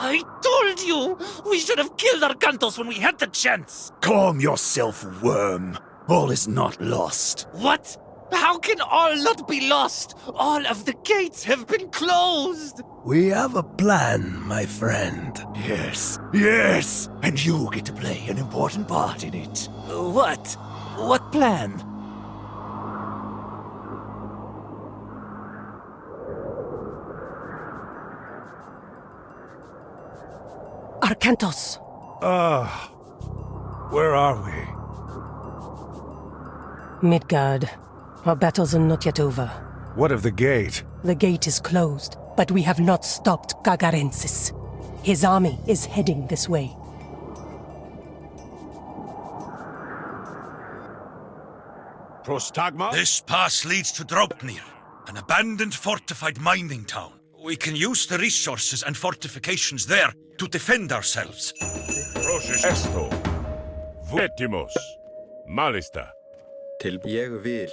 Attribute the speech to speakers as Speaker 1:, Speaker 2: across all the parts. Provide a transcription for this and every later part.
Speaker 1: I told you! We should have killed Arcantos when we had the chance!
Speaker 2: Calm yourself, worm. All is not lost.
Speaker 1: What? How can all not be lost? All of the gates have been closed!
Speaker 2: We have a plan, my friend. Yes, and you get to play an important part in it.
Speaker 1: What? What plan?
Speaker 3: Arcantos!
Speaker 2: Where are we?
Speaker 3: Midgard. Our battles are not yet over.
Speaker 2: What of the gate?
Speaker 3: The gate is closed, but we have not stopped Gagarensis. His army is heading this way.
Speaker 4: Prostagma?
Speaker 5: This pass leads to Draupnir, an abandoned fortified mining town. We can use the resources and fortifications there to defend ourselves.
Speaker 4: Esto. Vetimos. Malista.
Speaker 6: Ég vil.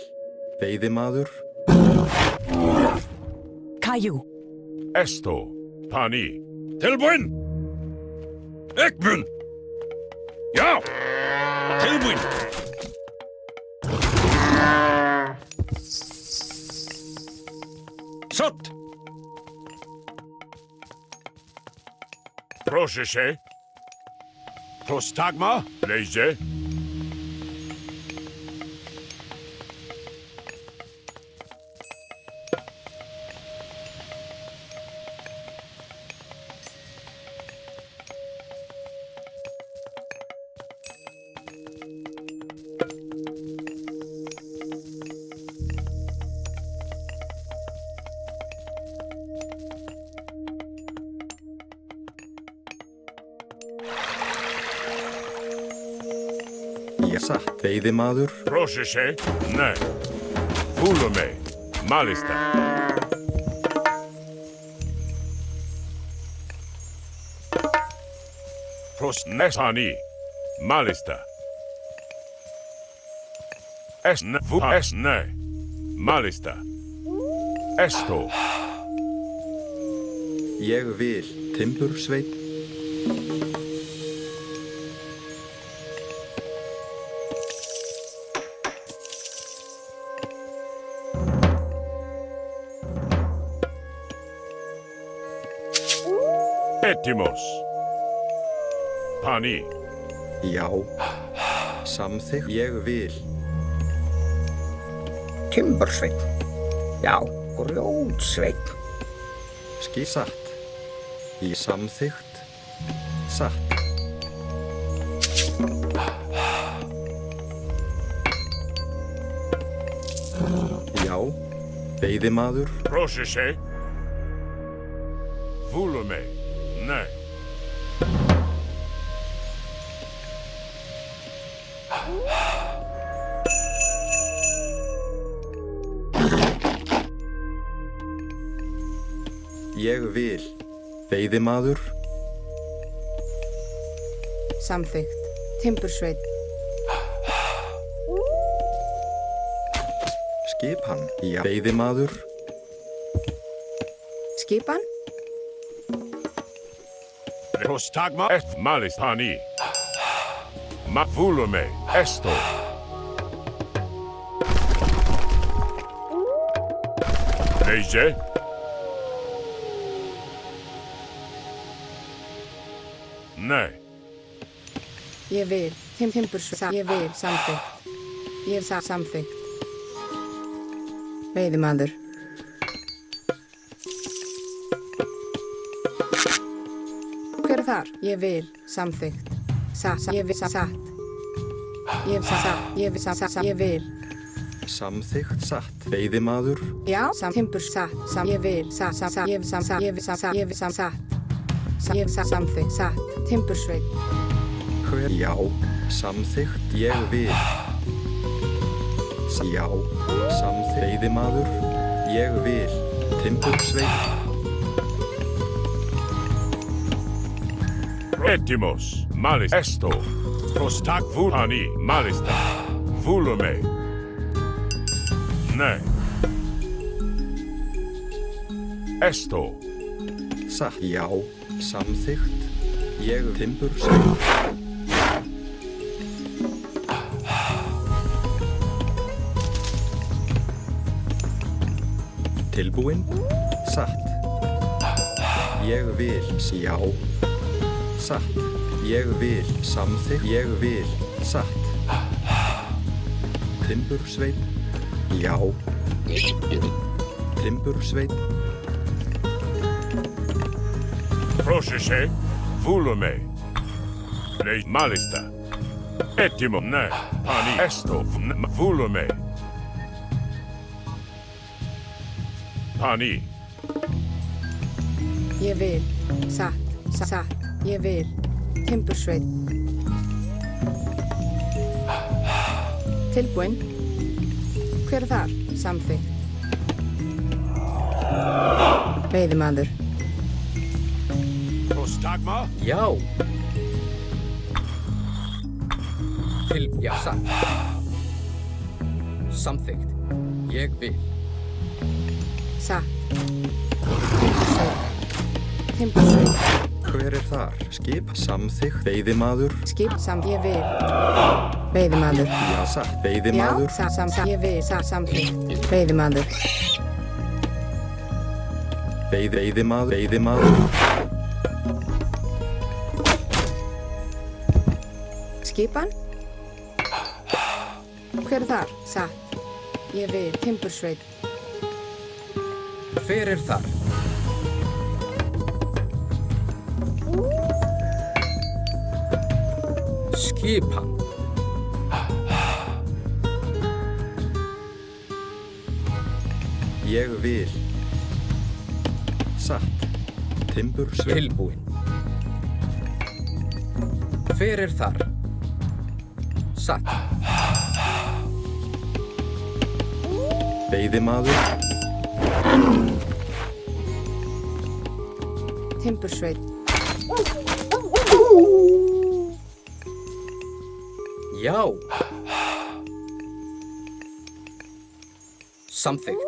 Speaker 6: Veiðimaður.
Speaker 3: Kaiju!
Speaker 4: Esto. Pani.
Speaker 5: Tilbúin! Ekmun! Já! Tilbúin! Sott!
Speaker 4: Prosese. Prostagma? Leise.
Speaker 6: Satt. Veiðimaður.
Speaker 4: Prosese. Ne. Fulume. Malista. Prosnesani. Malista. Esne. Esne. Malista. Esto.
Speaker 6: Ég vil. Timbursveit.
Speaker 4: Vetimos. Pani.
Speaker 6: Já. Samþykkt. Ég vil.
Speaker 7: Timbursveit. Já, grjótsveit.
Speaker 6: Satt. Í samþykkt. Satt. Já. Veiðimaður.
Speaker 4: Prosese. Fulume. Ne.
Speaker 6: Ég vil. Veiðimaður.
Speaker 8: Samþykkt. Timbursveit.
Speaker 6: Skipan. Já. Veiðimaður.
Speaker 8: Skipan?
Speaker 4: Prostagma. Et malis pani. Ma fulume. Esto. Leise. Ne.
Speaker 8: Ég vil. Timbursveit. Ég vil. Samþykkt. Ég vil samþykkt. Veiðimaður. Hver er þar? Ég vil. Samþykkt. Satt. Ég vil. Satt. Ég vil. Satt. Ég vil. Satt. Ég vil.
Speaker 6: Samþykkt. Satt. Veiðimaður.
Speaker 8: Já. Timburs. Satt. Ég vil. Satt. Ég vil. Satt. Ég vil. Satt. Ég vil. Satt. Ég vil. Samþykkt. Satt. Timbursveit.
Speaker 6: Hver? Já. Samþykkt. Ég vil. Já. Samþykkt. Veiðimaður. Ég vil. Timbursveit.
Speaker 4: Vetimos. Malis. Esto. Prostag. Pani. Malista. Fulume. Ne. Esto.
Speaker 6: Satt. Já. Samþykkt. Ég timbursveit. Tilbúinn. Satt. Ég vil. Já. Satt. Ég vil. Samþykkt. Ég vil. Satt. Timbursveit. Já. Timbursveit.
Speaker 4: Proszę się, volume. Nej, malista. Etimo, ne. Pani esto, volume. Pani,
Speaker 8: Ég vil. Satt. Satt. Ég vil. Timbursveit. Tilbúinn. Hver er þar? Samþykkt. Veiðimaður.
Speaker 4: prostagma,
Speaker 7: Já. Já, satt. Samþykkt. Ég vil.
Speaker 8: Satt. Timbursveit.
Speaker 6: Hver er þar? Skip. Samþykkt. Veiðimaður.
Speaker 8: Skip. Ég vil. Veiðimaður.
Speaker 6: Já, satt.
Speaker 8: Já.
Speaker 6: Veiðimaður.
Speaker 8: Ég vil. Samþykkt. Veiðimaður.
Speaker 6: Veiðimaður. Veiðimaður.
Speaker 8: Skipan. Hver er þar? Satt. Ég vil. Timbursveit.
Speaker 7: Hver er þar? Skipan.
Speaker 6: Ég vil. Satt. Timbursveit.
Speaker 7: Tilbúinn. Hver er þar? Satt.
Speaker 6: Veiðimaður.
Speaker 8: Timbursveit.
Speaker 7: Já. Samþykkt.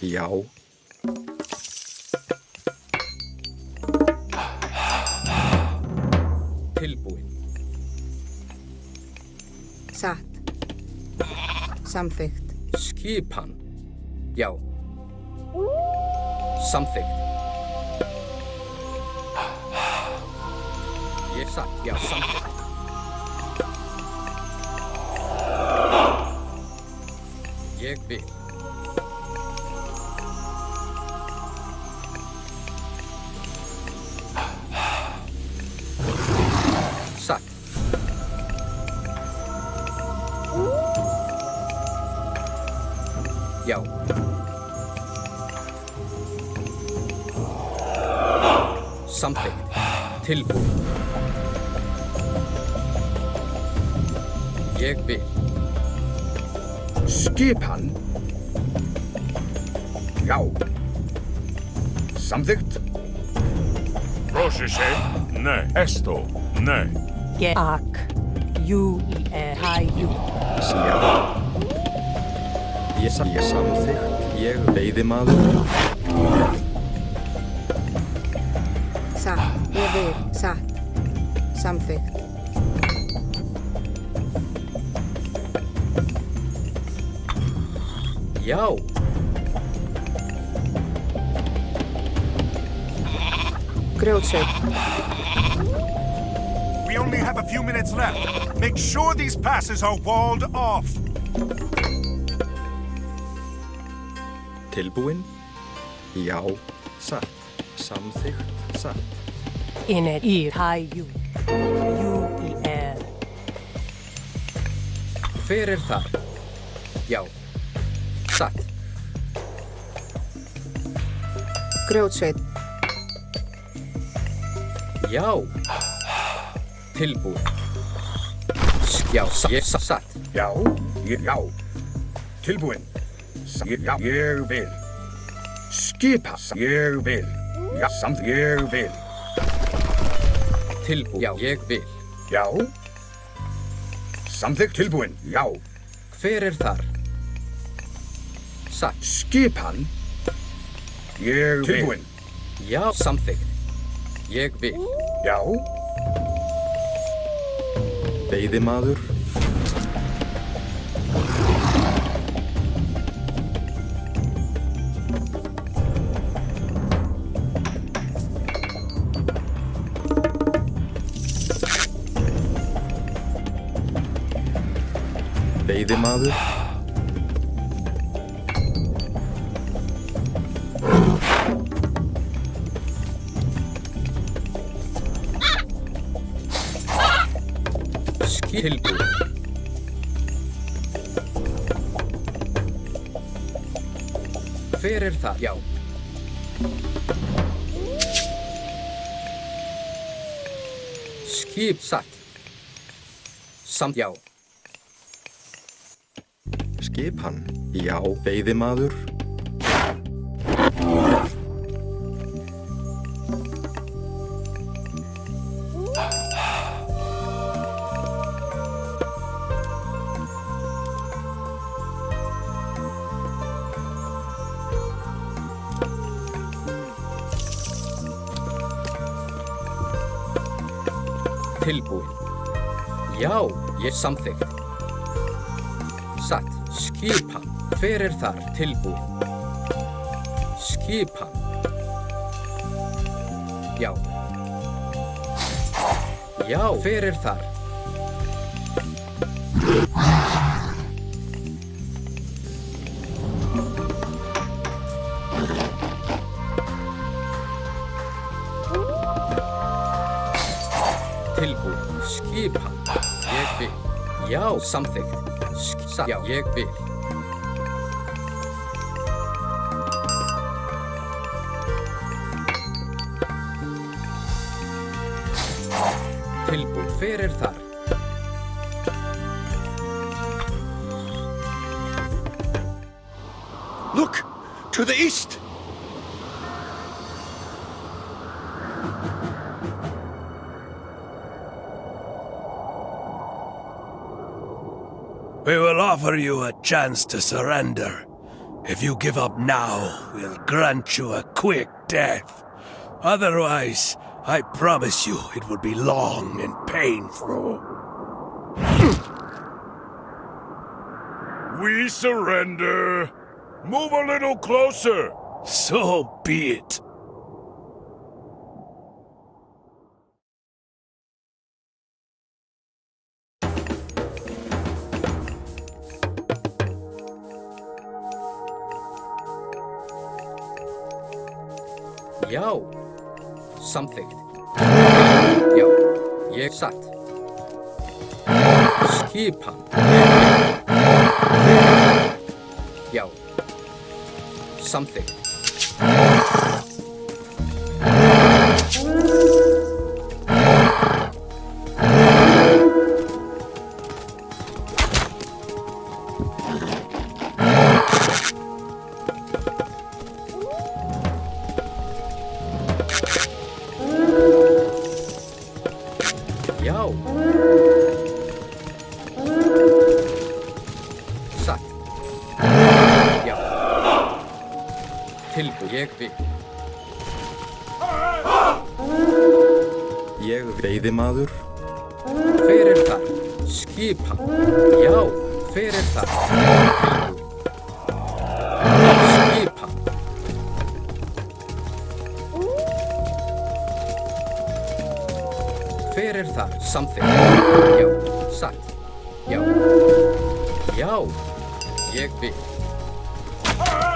Speaker 6: Já.
Speaker 7: Tilbúinn.
Speaker 8: Satt. Samþykkt.
Speaker 7: Skipan. Já. Samþykkt. Ég satt. Já, samþykkt. Ég vil. Satt. Já. Samþykkt. Tilbúinn. Ég vil.
Speaker 5: Skipan. Já. Samþykkt.
Speaker 4: proszę się, ne. Esto, ne.
Speaker 3: Ak. U-I-E-H-U.
Speaker 6: Já. Ég samþykkt. Ég veiðimaður.
Speaker 8: Satt. Ég vil. Satt. Samþykkt.
Speaker 7: Já.
Speaker 8: Grjótsveit.
Speaker 2: We only have a few minutes left. Make sure these passes are walled off.
Speaker 6: Tilbúinn. Já. Satt. Samþykkt. Satt.
Speaker 3: In-E-I-H-U. U-I-R.
Speaker 7: Hver er þar? Já. Satt.
Speaker 8: Grjótsveit.
Speaker 7: Já. Tilbúinn. Já, satt.
Speaker 5: Já. Já. Tilbúinn. Já. Ég vil. Skipa. Ég vil. Já. Ég vil.
Speaker 7: Tilbúinn. Já, ég vil.
Speaker 5: Já. Samþykkt. Tilbúinn. Já.
Speaker 7: Hver er þar? satt.
Speaker 6: Skipan? Ég vil. Tilbúinn.
Speaker 7: Já, samþykkt. Ég vil.
Speaker 6: Já. Veiðimaður. Veiðimaður.
Speaker 7: Tilbúinn. Hver er það? Já. Skip satt. Samt já.
Speaker 6: Skipan? Já. Veiðimaður.
Speaker 7: Tilbúinn. Já, ég samþykkt. Satt. Skipan. Hver er þar? Tilbúinn. Skipan. Já. Já, hver er þar? Tilbúinn. Skipan. Ég vil. Já, samþykkt. Já, ég vil. Tilbúinn. Hver er þar?
Speaker 2: Look! To the east! We will offer you a chance to surrender. If you give up now, we'll grant you a quick death. Otherwise, I promise you it will be long and painful.
Speaker 4: We surrender. Move a little closer.
Speaker 2: So be it.
Speaker 7: Já, samþykkt. Já, ég satt. Skipan. Já, samþykkt. Já. Satt. Já. Tilbúinn. Ég vil.
Speaker 6: Ég veiðimaður.
Speaker 7: Hver er þar? Skipan. Já, hver er þar? Tilbúinn. Skipan. Hver er þar? Samþykkt. Já, satt. Já. Já, ég vil.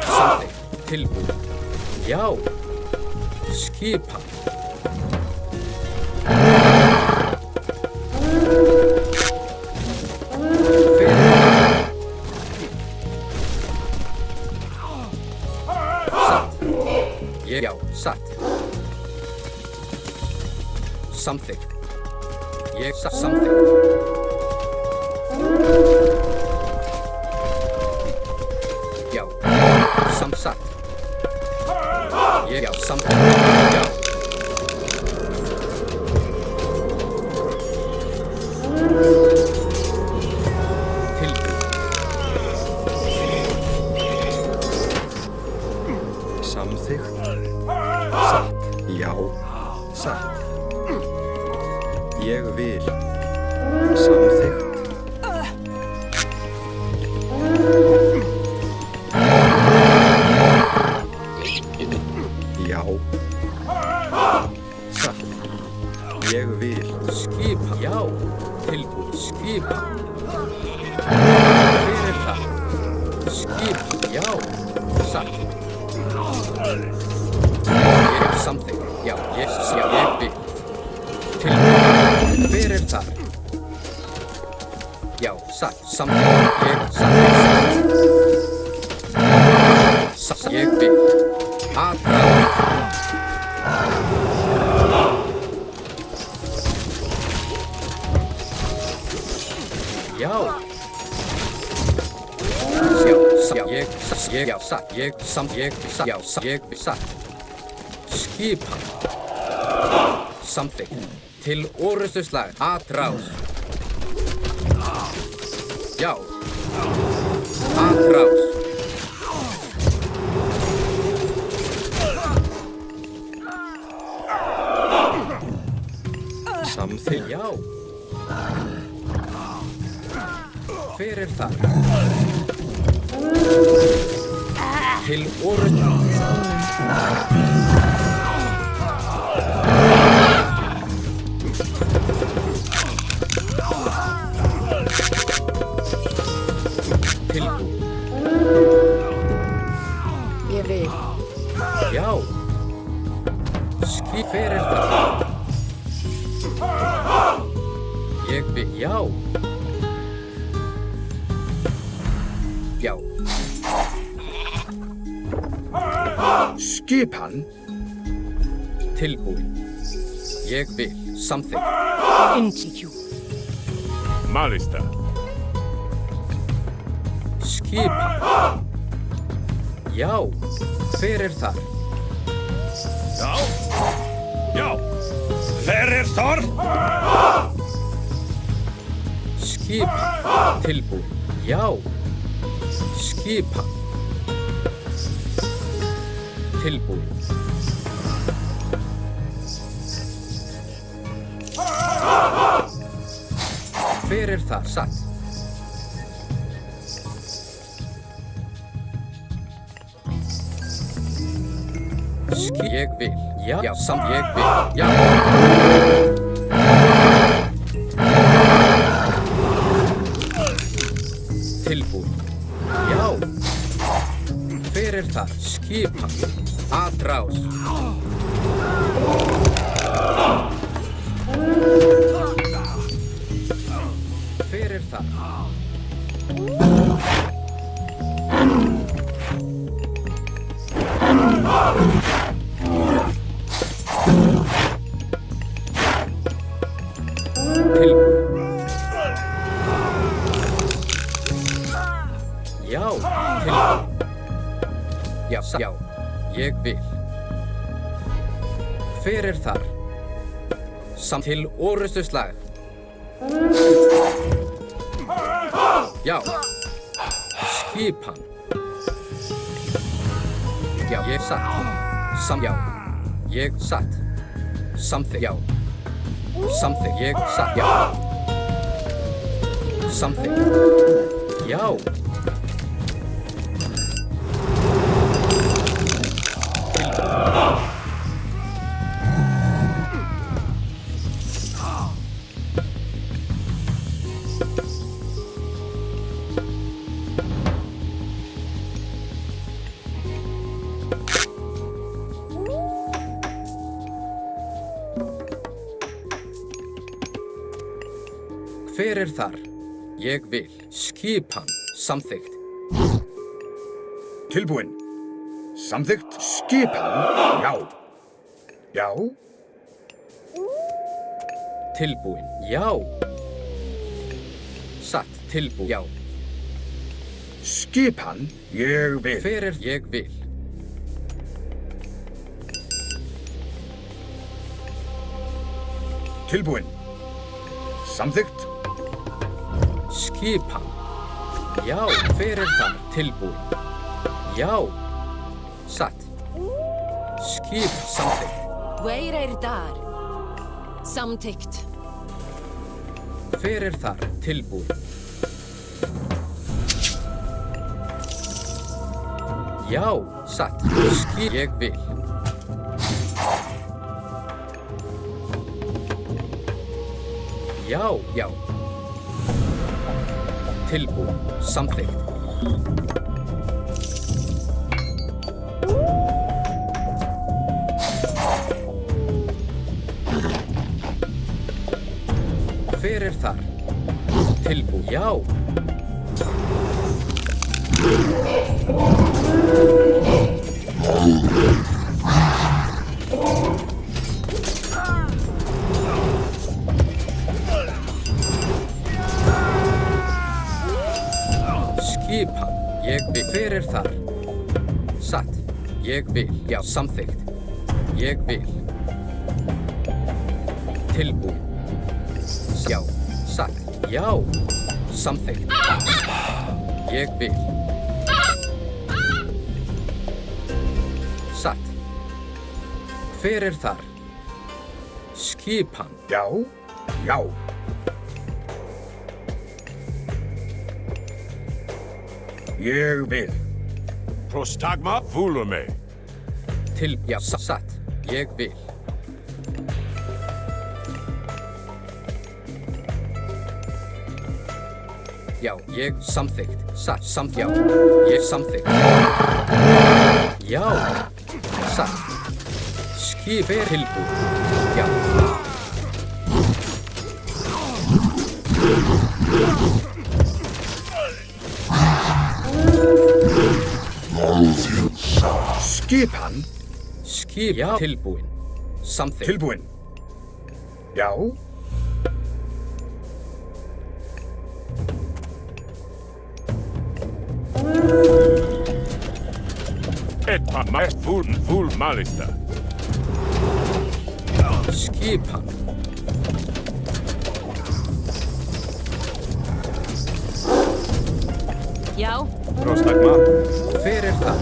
Speaker 7: Samþykkt. Tilbúinn. Já. Skipan. Hver er þar? Satt. Já, satt. Samþykkt. Ég samþykkt. Já, samsatt. Ég samþykkt. Já. Tilbúinn.
Speaker 6: Samþykkt. Satt. Já. Satt. Ég vil. Samþykkt. Já. Satt. Ég vil.
Speaker 7: Skipa. Já. Tilbúið. Skipa. Hver það? Skipa. Já. Satt. Ég samþykkt. Já. Ég vil. Tilbúið. Hver það? Já. Satt. Samþykkt. Ég samþykkt. Satt. Ég vil. Aðráð. Já. Satt. Skipan. Samþykkt. Til orrustuslag. Aðráð. Já. Aðráð.
Speaker 6: Samþykkt.
Speaker 7: Já. Hver það? Til orrustuslag. Tilbúið.
Speaker 8: Ég vil.
Speaker 7: Já. Hver það? Ég vil. Já. Já.
Speaker 4: Skipan.
Speaker 7: Tilbúið. Ég vil. Samþykkt.
Speaker 3: Intiku.
Speaker 4: Malista.
Speaker 7: Skipan. Já. Hver það?
Speaker 5: Já. Já. Hver þar?
Speaker 7: Skipan. Tilbúið. Já. Skipan. Tilbúið. Hver það? Satt. Ég vil. Já. Já. Ég vil. Já. Tilbúið. Já. Hver það? Skipan. Aðráð. Hver það? Já, tilbúið. Já, já, ég vil. Hver þar? Til orrustuslag. Já. Skipan. Já, ég satt. Já. Ég satt. Samþykkt. Já. Samþykkt. Ég satt. Já. Samþykkt. Já. Hver þar? Ég vil. Skipan. Samþykkt.
Speaker 4: Tilbúinn. Samþykkt. Skipan. Já. Já.
Speaker 7: Tilbúinn. Já. Satt. Tilbúinn. Já.
Speaker 4: Skipan. Ég vil.
Speaker 7: Hver ég vil?
Speaker 4: Tilbúinn. Samþykkt.
Speaker 7: Skipan. Já, hver það? Tilbúinn. Já. Satt. Skip samþykkt.
Speaker 9: Hver þar? Samþykkt.
Speaker 7: Hver þar? Tilbúin. Já, satt. Skip ég vil. Já, já. Tilbúin. Samþykkt. Hver þar? Tilbúin. Já. Skipan. Ég vil. Hver þar? Satt. Ég vil. Já, samþykkt. Ég vil. Tilbúin. Já, satt. Já, samþykkt. Ég vil. Satt. Hver þar? Skipan.
Speaker 4: Já, já. Ég vil. Prostagma Vulume.
Speaker 7: Já, satt. Ég vil. Já, ég samþykkt. Satt, já. Ég samþykkt. Já, satt. Skip tilbúin. Já.
Speaker 4: Skipan.
Speaker 7: Skip, já. Tilbúin. Samþykkt.
Speaker 4: Tilbúin. Já. Etpa mest full malista.
Speaker 7: Skipan.
Speaker 9: Já.
Speaker 4: Prostagma.
Speaker 7: Hver það?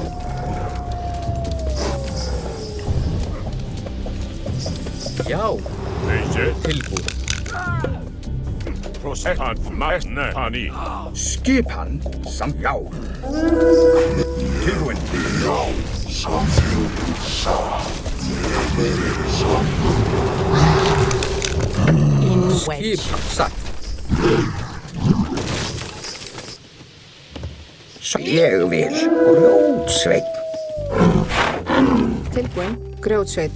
Speaker 7: Já.
Speaker 4: Leise.
Speaker 7: Tilbúin.
Speaker 4: Prosetan mestne pani. Skipan sam já. Tilbúin.
Speaker 7: Skipan satt.
Speaker 10: Ég vil. Grjótsveinn.
Speaker 8: Tilbúin. Grjótsveinn.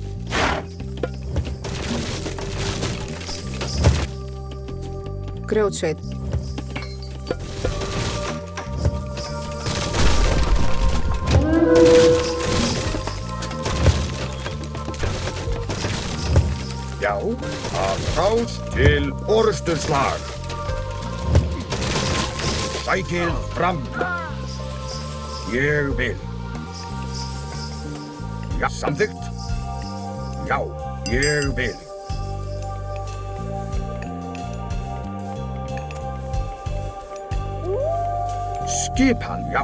Speaker 8: Grjótsveinn.
Speaker 4: Já, að ráð til orusturslag. Sækið fram. Ég vil. Já, samþykkt. Já, ég vil. Skipan, já.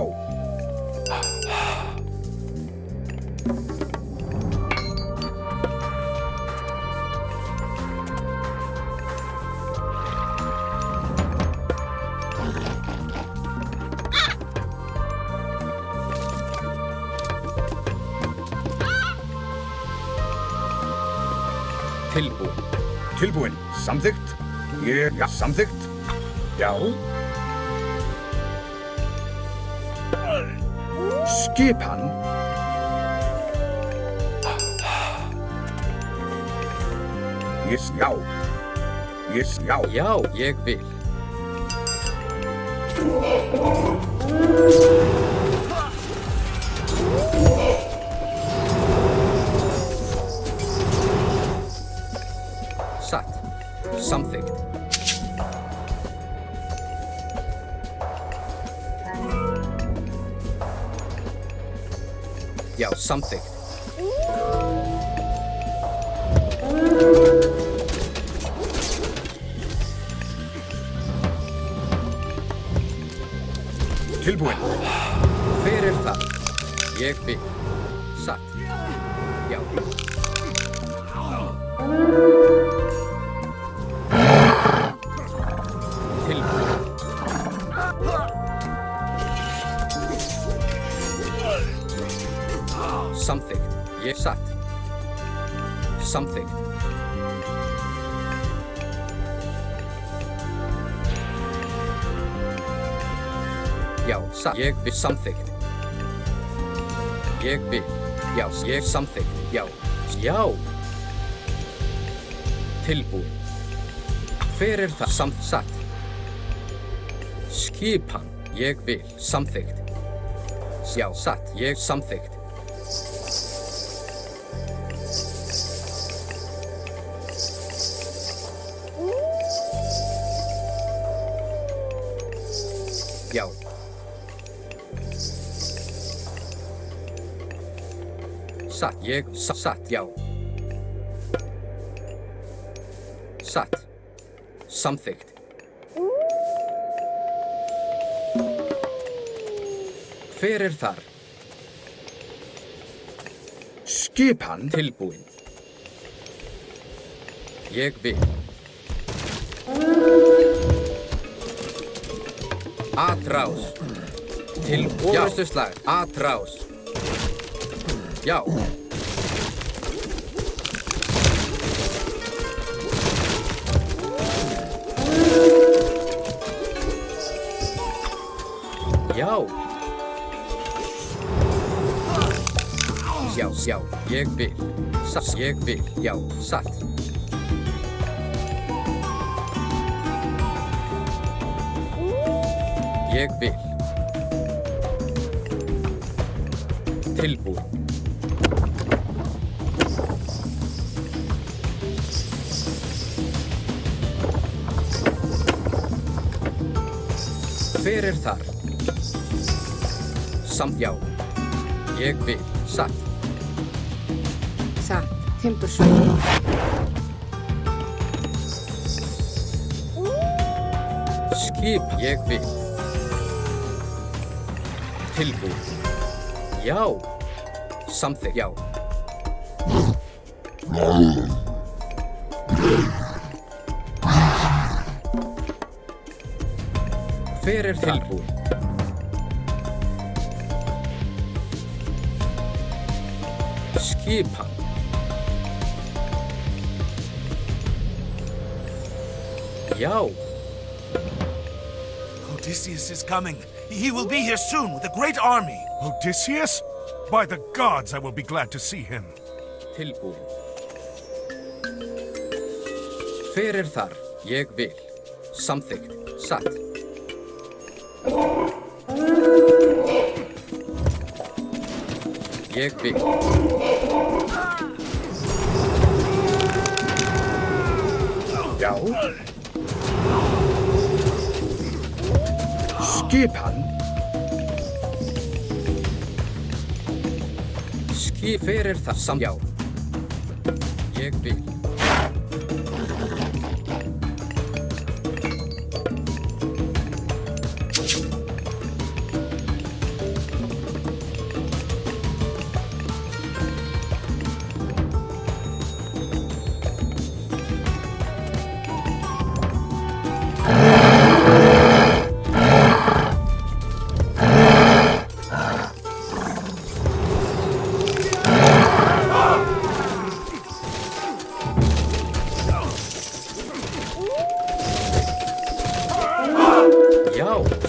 Speaker 7: Tilbúin.
Speaker 4: Tilbúin. Samþykkt. Já, samþykkt. Já. Skipan. Já. Já.
Speaker 7: Já, ég vil. Satt. Samþykkt. Já, samþykkt.
Speaker 4: Tilbúin.
Speaker 7: Hver það? Ég vil. Satt. Já. Tilbúin. Samþykkt. Ég satt. Samþykkt. Já, satt. Ég vil samþykkt. Ég vil. Já, ég samþykkt. Já. Já. Tilbúin. Hver það? Satt. Skipan. Ég vil. Samþykkt. Já, satt. Ég samþykkt. Já. Satt. Ég satt. Já. Satt. Samþykkt. Hver þar?
Speaker 10: Skipan.
Speaker 7: Tilbúin. Ég vil. Atrás. Til orrustuslag. Atrás. Já. Já. Já, já, ég vil. Satt, ég vil. Já, satt. Ég vil. Tilbúin. Hver þar? Samt já. Ég vil. Satt.
Speaker 8: Satt. Timbursveit.
Speaker 7: Skip. Ég vil. Tilbúin. Já. Samþykkt. Já. Hver tilbúin? Skipan. Já.
Speaker 4: Odysseus is coming. He will be here soon with a great army. Odysseus? By the gods, I will be glad to see him.
Speaker 7: Tilbúin. Hver þar? Ég vil. Samþykkt. Satt. Ég vil.
Speaker 10: Já. Skipan.
Speaker 7: Hver það? Samt já. Ég vil.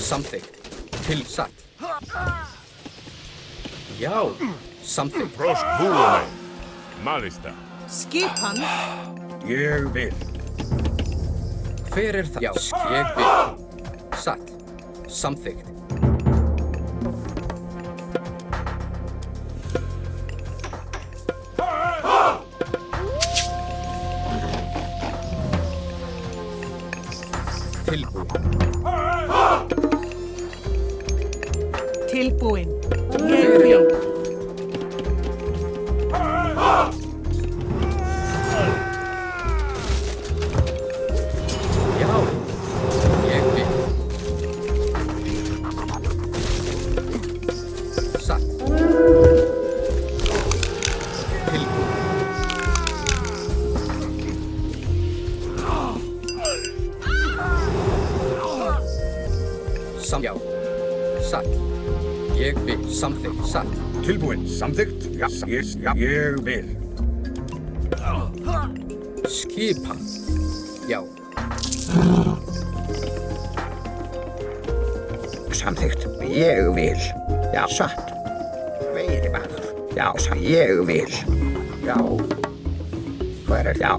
Speaker 7: Samþykkt. Til satt. Já. Samþykkt.
Speaker 4: Prost vúlunni. Malista.
Speaker 9: Skipan.
Speaker 10: Ég vil.
Speaker 7: Hver það? Já. Ég vil. Satt. Samþykkt. Tilbúin.
Speaker 9: Tilbúin. Ég vil.
Speaker 7: Já. Ég vil. Samþykkt. Satt.
Speaker 10: Tilbúin. Samþykkt. Já, ég vil.
Speaker 7: Skipan. Já.
Speaker 10: Samþykkt. Ég vil. Já, satt. Veiðimaður. Já, ég vil. Já. Hver já?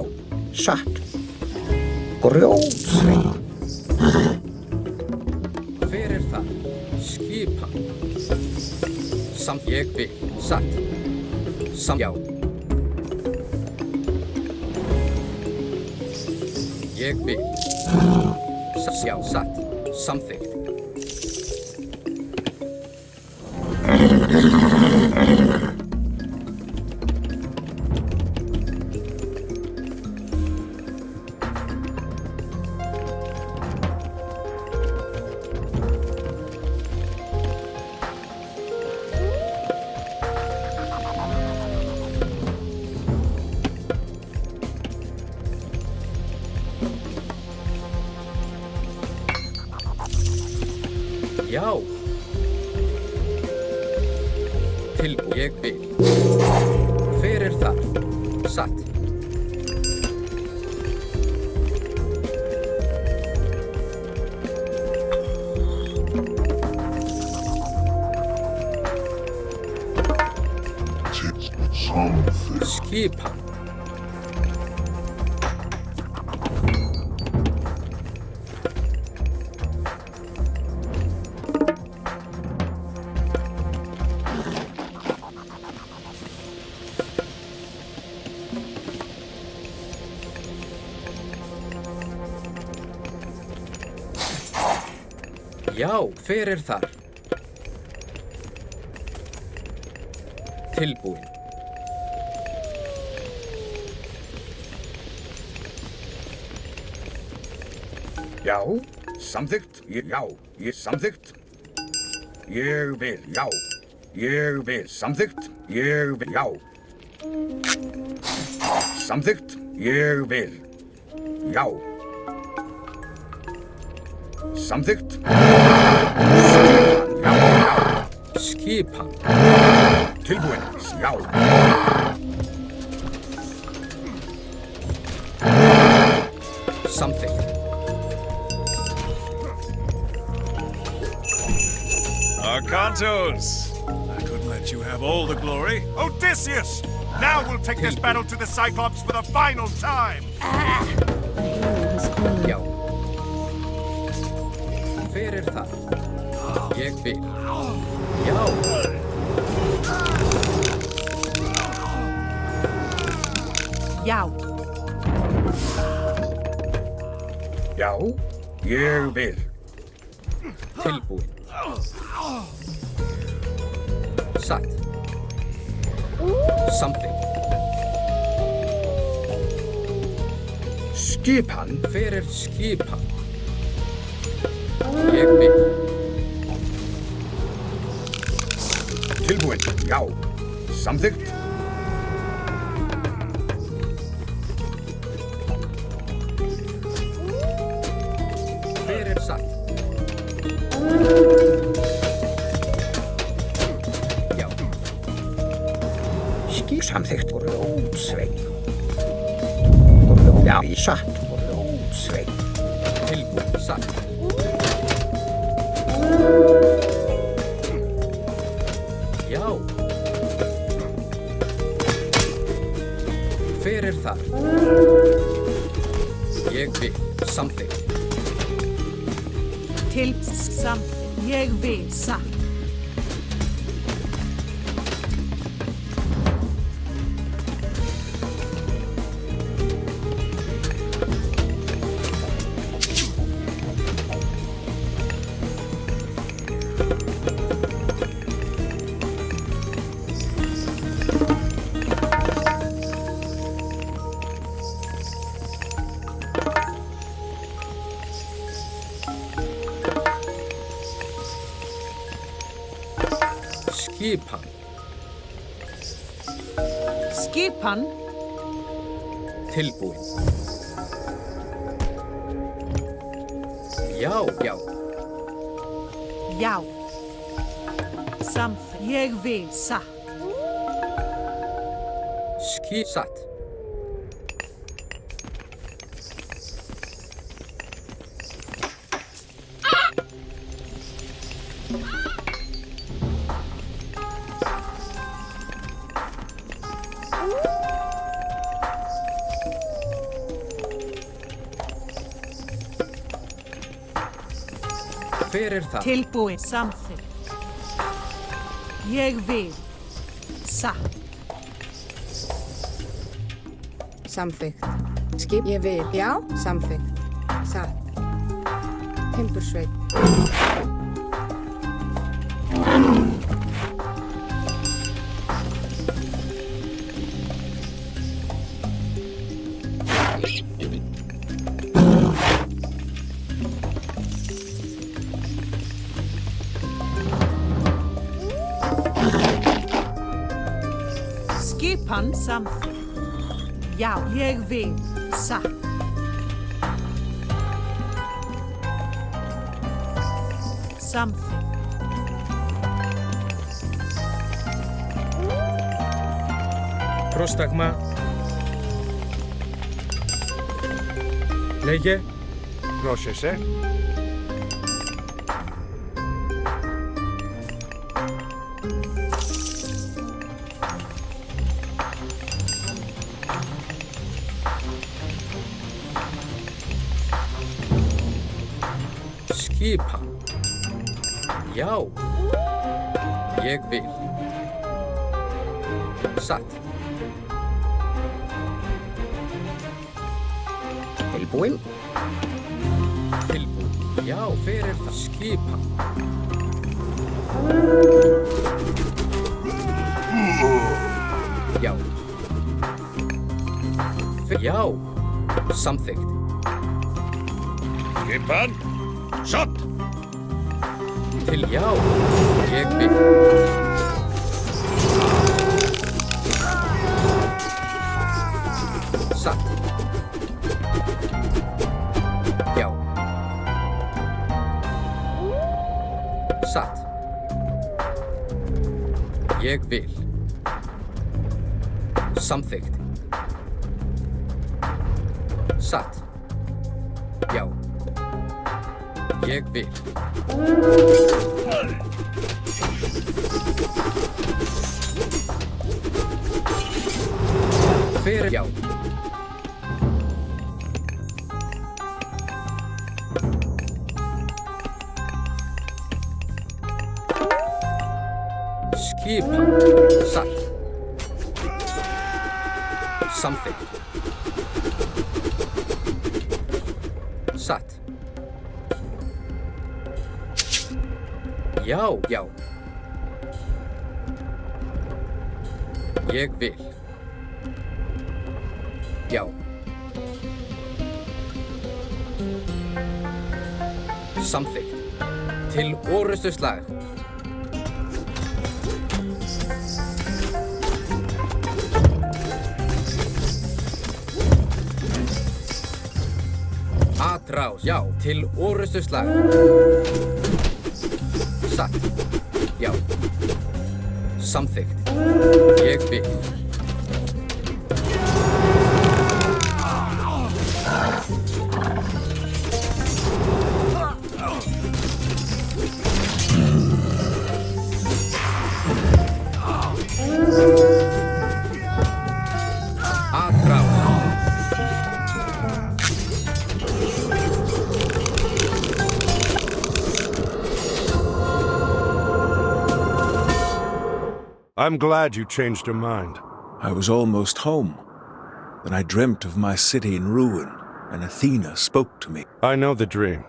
Speaker 10: Satt. Grjótsvein.
Speaker 7: Hver það? Skipan. Ég vil. Satt. Já. Ég vil. Já, satt. Samþykkt. Já. Tilbúin. Ég vil. Hver það? Satt. Skipan. Já, hver þar? Tilbúin.
Speaker 10: Já, samþykkt. Já, ég samþykkt. Ég vil. Já. Ég vil. Samþykkt. Ég vil. Já. Samþykkt. Ég vil. Já. Samþykkt.
Speaker 7: Skipan.
Speaker 10: Tilbúin. Já.
Speaker 7: Samþykkt.
Speaker 4: Arkantos! I couldn't let you have all the glory. Odysseus! Now we'll take this battle to the Cyclops for the final time!
Speaker 7: Já. Hver það? Ég vil. Já.
Speaker 9: Já.
Speaker 10: Já, ég vil.
Speaker 7: Tilbúin. Satt. Samþykkt.
Speaker 10: Skipan.
Speaker 7: Hver skipan? Ég vil.
Speaker 10: Tilbúin. Já. Samþykkt.
Speaker 7: Hver satt? Já.
Speaker 10: Samþykkt. Grjótsvein. Já, ég satt. Grjótsvein.
Speaker 7: Tilbúin. Satt. Já. Hver það? Ég vil. Samþykkt.
Speaker 9: Til ég vil. Satt.
Speaker 7: Skipan.
Speaker 9: Skipan.
Speaker 7: Tilbúin. Já, já.
Speaker 9: Já. Something. Ég vil satt.
Speaker 7: Satt. Hver það?
Speaker 9: Tilbúin. Something. Ég vil satt.
Speaker 8: Samþykkt. Skip, ég vil. Já, samþykkt. Satt. Timbursveit.
Speaker 9: Skipan. Something. Já, ég vil satt. Something.
Speaker 11: Πρόσταγμα. Λέγε.
Speaker 4: Πρόσεχε.
Speaker 7: Skipan. Já. Ég vil. Satt. Tilbúin. Tilbúin. Já, hver það? Skipan. Já. Já. Samþykkt.
Speaker 5: Skipan. Satt.
Speaker 7: Til já. Ég vil. Satt. Já. Satt. Ég vil. Samþykkt. Satt. Já. Ég vil. Hver já. Skipan. Satt. Samþykkt. Satt. Já, já. Ég vil. Já. Samþykkt. Til orrustuslag. Atrás. Já. Til orrustuslag. Satt. Já. Samþykkt. Ég vil.
Speaker 4: I'm glad you changed your mind.
Speaker 2: I was almost home. Then I dreamt of my city in ruin, and Athena spoke to me.
Speaker 4: I know the dream.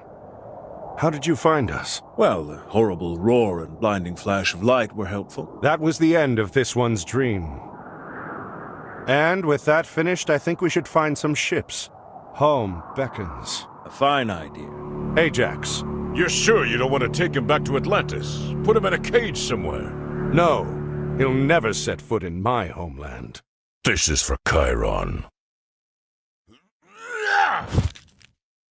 Speaker 4: How did you find us?
Speaker 2: Well, the horrible roar and blinding flash of light were helpful.
Speaker 4: That was the end of this one's dream. And with that finished, I think we should find some ships. Home beckons.
Speaker 2: A fine idea.
Speaker 4: Ajax.
Speaker 12: You're sure you don't want to take him back to Atlantis? Put him in a cage somewhere?
Speaker 4: No. He'll never set foot in my homeland.
Speaker 12: This is for Chiron.